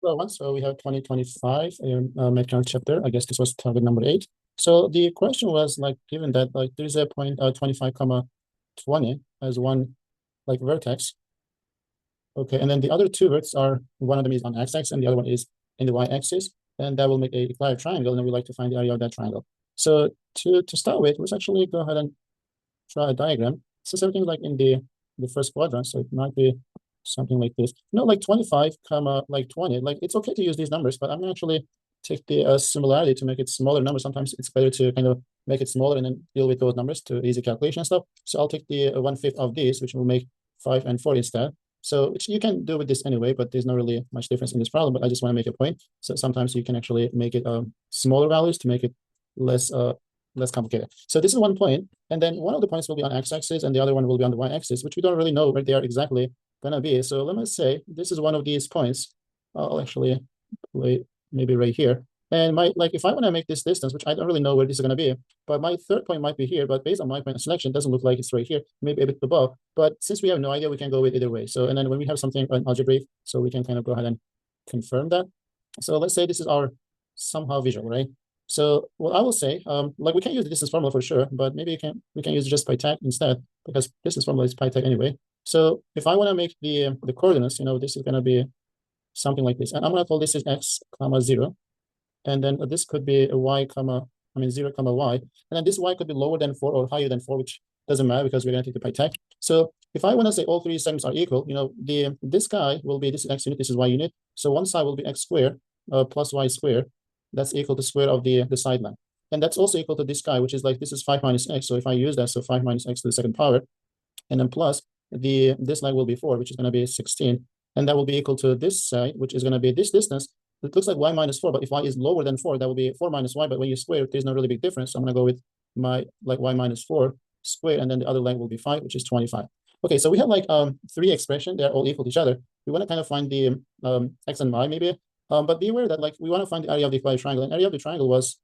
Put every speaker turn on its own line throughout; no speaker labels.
So we have 2025 MATHCOUNTS chapter. I guess this was target number 8. So the question was like, given that like there's a point 25 comma 20 as one like vertex. Okay, and then the other two vertices are, one of them is on x-axis and the other one is in the y-axis, and that will make a equilateral triangle, and then we like to find the area of that triangle. So to start with, let's actually go ahead and draw a diagram. Since everything like in the first quadrant, so it might be something like this. Like 25 comma like 20. Like it's okay to use these numbers, but I'm gonna actually take the similarity to make it smaller numbers. Sometimes it's better to kind of make it smaller and then deal with those numbers to easy calculation and stuff. So I'll take the 1/5 of these, which will make 5 and 4 instead. So which you can do with this anyway, but there's not really much difference in this problem. But I just want to make a point. So sometimes you can actually make it smaller values to make it less less complicated. So this is one point, and then one of the points will be on x-axis and the other one will be on the y-axis, which we don't really know where they are exactly gonna be. So let me say this is one of these points. I'll actually play maybe right here. And my like if I want to make this distance, which I don't really know where this is going to be, but my third point might be here. But based on my point of selection, it doesn't look like it's right here, maybe a bit above. But since we have no idea, we can go with either way. So and then when we have something algebraic, so we can kind of go ahead and confirm that. So let's say this is our somehow visual, right? So what I will say, like we can use the distance formula for sure, but maybe we can use just pi tag instead, because distance formula is pi tag anyway. So if I want to make the coordinates, this is going to be something like this, and I'm going to call this is x comma 0, and then this could be a y comma 0 comma y, and then this y could be lower than 4 or higher than 4, which doesn't matter because we're going to take the pi tag. So if I want to say all three segments are equal, this guy will be, this is x unit, this is y unit. So one side will be x squared plus y squared. That's equal to square of the side length. And that's also equal to this guy, which is like, this is 5 minus x. So if I use that, so 5 minus x to the second power, and then plus this line will be 4, which is going to be 16. And that will be equal to this side, which is going to be this distance. It looks like y minus 4, but if y is lower than 4, that will be 4 minus y. But when you square it, there's no really big difference. So I'm going to go with my like y minus 4 squared, and then the other line will be 5, which is 25. Okay, so we have like three expressions. They're all equal to each other. We want to kind of find the x and y maybe. But be aware that like we want to find the area of the equilateral triangle. And area of the triangle was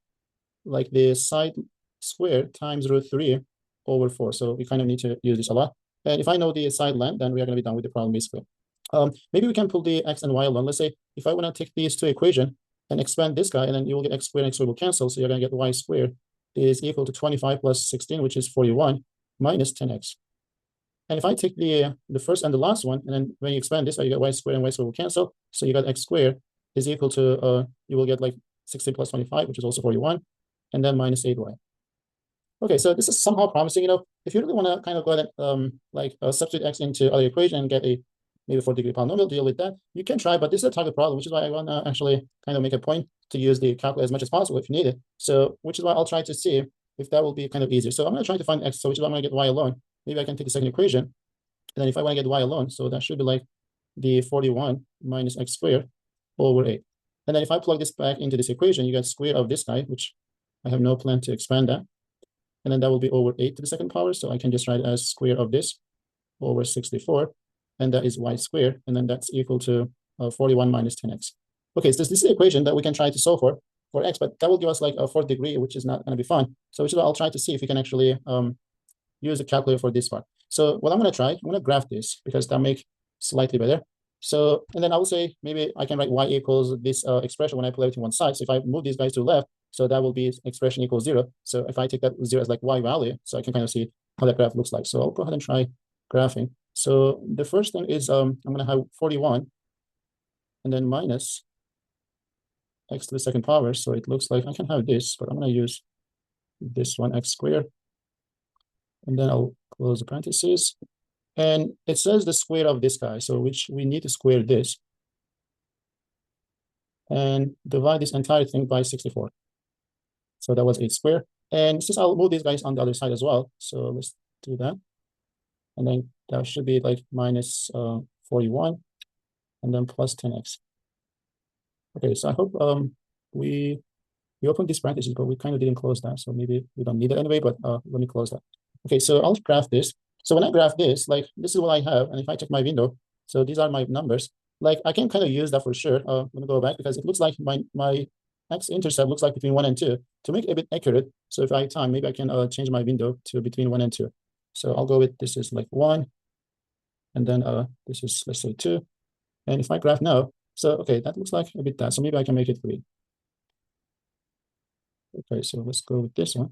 like the side squared times root 3 over 4. So we kind of need to use this a lot. And if I know the side length, then we are going to be done with the problem basically. Maybe we can pull the x and y along. Let's say if I want to take these two equations and expand this guy, and then you will get x squared and x squared will cancel. So you're going to get y squared is equal to 25 plus 16, which is 41, minus 10x. And if I take the first and the last one, and then when you expand this, you get y squared and y squared will cancel. So you got x squared is equal to, you will get like 16 plus 25, which is also 41, and then minus 8y. Okay, so this is somehow promising. If you really want to kind of go ahead and substitute x into other equation and get a maybe 4-degree polynomial, deal with that, you can try, but this is a target problem, which is why I want to actually kind of make a point to use the calculator as much as possible if you need it. So which is why I'll try to see if that will be kind of easier. So I'm going to try to find x, so which is why I'm going to get y alone. Maybe I can take the second equation, and then if I want to get y alone, so that should be like the 41 minus x squared over 8. And then if I plug this back into this equation, you get square of this guy, which I have no plan to expand that. And then that will be over 8 to the second power. So I can just write as square of this over 64. And that is y squared. And then that's equal to 41 minus 10x. Okay, so this is the equation that we can try to solve for x, but that will give us like a 4th degree, which is not going to be fun. So which is what I'll try to see if we can actually use the calculator for this part. So what I'm going to try, I'm going to graph this because that make slightly better. So, and then I will say maybe I can write y equals this expression when I put everything one side. So if I move these guys to the left, so that will be expression equals 0. So if I take that 0 as like y value, so I can kind of see how that graph looks like. So I'll go ahead and try graphing. So the first thing is I'm going to have 41 and then minus x to the second power. So it looks like I can have this, but I'm going to use this one, x squared. And then I'll close the parentheses. And it says the square of this guy, so which we need to square this and divide this entire thing by 64. So that was 8 squared. And since I'll move these guys on the other side as well, so let's do that. And then that should be like minus 41 and then plus 10x. Okay, so I hope we opened these parentheses, but we kind of didn't close that. So maybe we don't need it anyway, but let me close that. Okay, so I'll graph this. So when I graph this, like this is what I have. And if I check my window, so these are my numbers. Like I can kind of use that for sure. Let me go back because it looks like my x-intercept looks like between 1 and 2. To make it a bit accurate, so if I have time, maybe I can change my window to between 1 and 2. So I'll go with this is like 1. And then this is, let's say 2. And if I graph now, So, okay, that looks like a bit that. So maybe I can make it 3. Okay, so let's go with this one.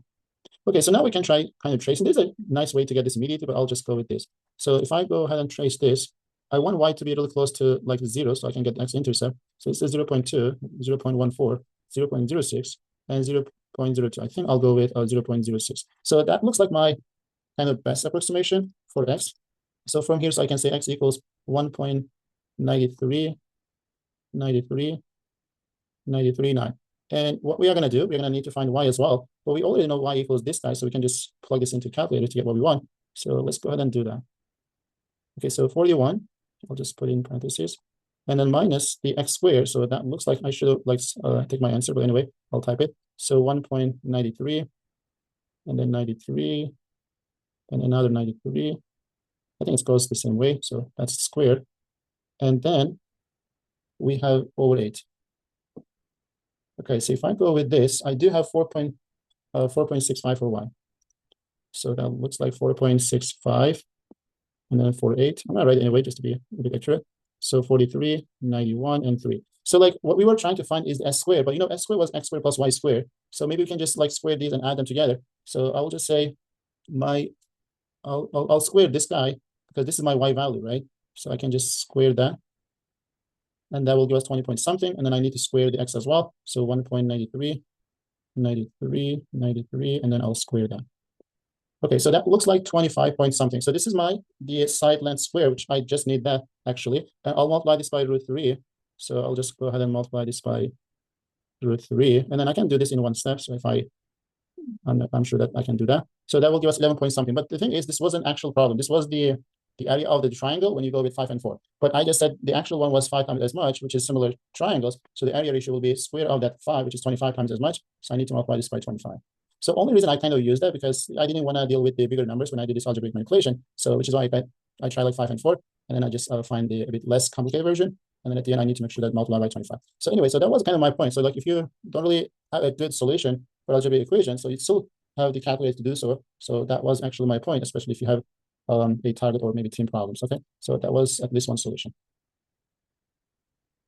Okay, so now we can try kind of tracing. There's a nice way to get this immediately, but I'll just go with this. So if I go ahead and trace this, I want y to be really close to like 0, so I can get x-intercept. So this is 0 0.2, 0 0.14, 0 0.06, and 0 0.02. I think I'll go with 0 0.06. So that looks like my kind of best approximation for x. So from here, so I can say x equals 1.93, 93, 93.9. And what we are going to do, we're going to need to find y as well. But we already know y equals this guy, so we can just plug this into calculator to get what we want. So let's go ahead and do that. Okay, so 41, I'll just put in parentheses, and then minus the x squared. So that looks like I should like take my answer, but anyway, I'll type it. So 1.93, and then 93, and another 93. I think it goes the same way, so that's squared. And then we have over 8. Okay, so if I go with this, I do have 4.65 for y. So that looks like 4.65, and then 48. I'm gonna write it anyway, just to be a bit accurate. So 43, 91, and 3. So like what we were trying to find is s squared, but you know, s squared was x squared plus y squared. So maybe we can just like square these and add them together. So I will just say I'll square this guy because this is my y value, right? So I can just square that, and that will give us 20 point something, and then I need to square the x as well. So 1.93, 93, 93, and then I'll square that. Okay, so that looks like 25 point something. So this is the side length square, which I just need that actually. And I'll multiply this by √3. So I'll just go ahead and multiply this by √3, and then I can do this in one step. So if I'm sure that I can do that. So that will give us 11 point something. But the thing is, this was an actual problem. This was the area of the triangle when you go with 5 and 4. But I just said the actual one was 5 times as much, which is similar triangles. So the area ratio will be square of that 5, which is 25 times as much. So I need to multiply this by 25. So only reason I kind of use that because I didn't want to deal with the bigger numbers when I did this algebraic manipulation. So which is why I try like 5 and 4, and then I just find the a bit less complicated version. And then at the end, I need to make sure that multiply by 25. So anyway, so that was kind of my point. So like if you don't really have a good solution for algebraic equation, so you still have the calculator to do so. So that was actually my point, especially if you have a target or maybe team problems. Okay, so that was at least one solution.